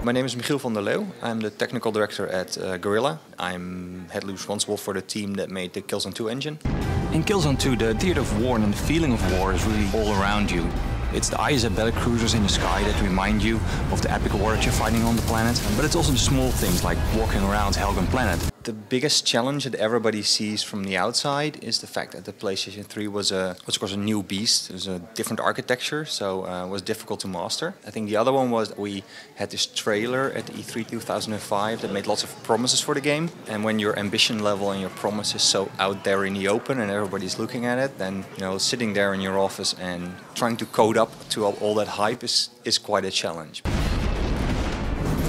My name is Michiel van der Leeuw. I'm the technical director at Guerrilla. I'm heavily responsible for the team that made the Killzone 2 engine. In Killzone 2, the theater of war and the feeling of war is really all around you. It's the ISA battlecruisers in the sky that remind you of the epic war that you're fighting on the planet. But it's also the small things like walking around Helgen planet. The biggest challenge that everybody sees from the outside is the fact that the PlayStation 3 was of course a new beast. It was a different architecture, so it was difficult to master. I think the other one was that we had this trailer at E3 2005 that made lots of promises for the game. And when your ambition level and your promise is so out there in the open and everybody's looking at it, then sitting there in your office and trying to code up to all that hype is quite a challenge.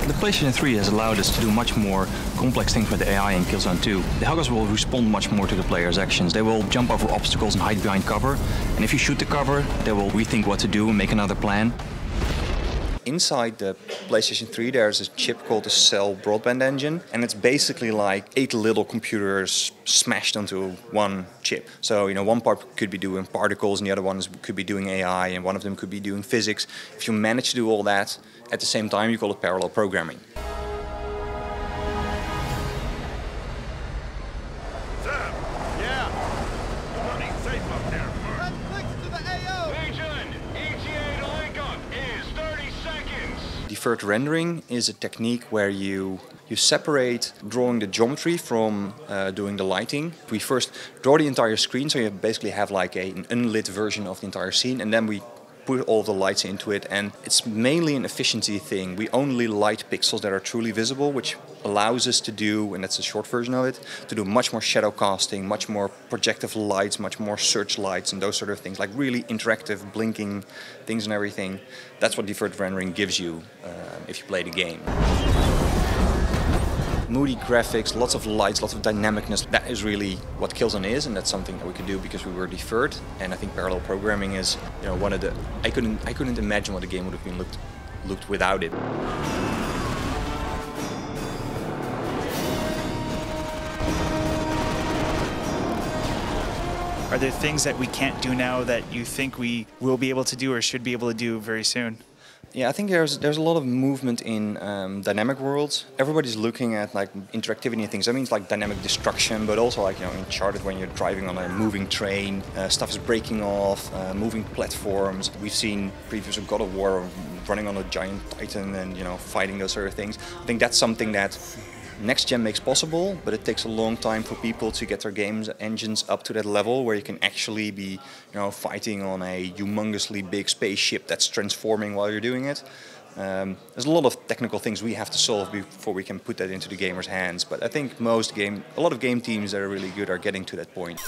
The PlayStation 3 has allowed us to do much more complex things with AI in Killzone 2. The Helgers will respond much more to the player's actions. They will jump over obstacles and hide behind cover. And if you shoot the cover, they will rethink what to do and make another plan. Inside the PlayStation 3 there's a chip called the Cell Broadband Engine, and it's basically like 8 little computers smashed onto one chip. So one part could be doing particles and the other one could be doing AI and one of them could be doing physics. If you manage to do all that at the same time, you call it parallel programming. Deferred rendering is a technique where you separate drawing the geometry from doing the lighting. We first draw the entire screen, so you basically have like an unlit version of the entire scene, and then we put all the lights into it, and it's mainly an efficiency thing. We only light pixels that are truly visible, which allows us to do, and that's a short version of it, to do much more shadow casting, much more projective lights, much more search lights and those sort of things, like really interactive blinking things and everything. That's what deferred rendering gives you if you play the game. Moody graphics, lots of lights, lots of dynamicness. That is really what Killzone is, and that's something that we could do because we were deferred. And I think parallel programming is, one of the. I couldn't imagine what the game would have been looked without it. Are there things that we can't do now that you think we will be able to do or should be able to do very soon? Yeah, I think there's a lot of movement in dynamic worlds. Everybody's looking at like interactivity and things. That means like dynamic destruction, but also like in Uncharted when you're driving on a moving train, stuff is breaking off, moving platforms. We've seen previews of God of War running on a giant titan and fighting those sort of things. I think that's something that next gen makes possible, but it takes a long time for people to get their games engines up to that level where you can actually be, fighting on a humongously big spaceship that's transforming while you're doing it. There's a lot of technical things we have to solve before we can put that into the gamers' hands, but I think a lot of game teams that are really good are getting to that point.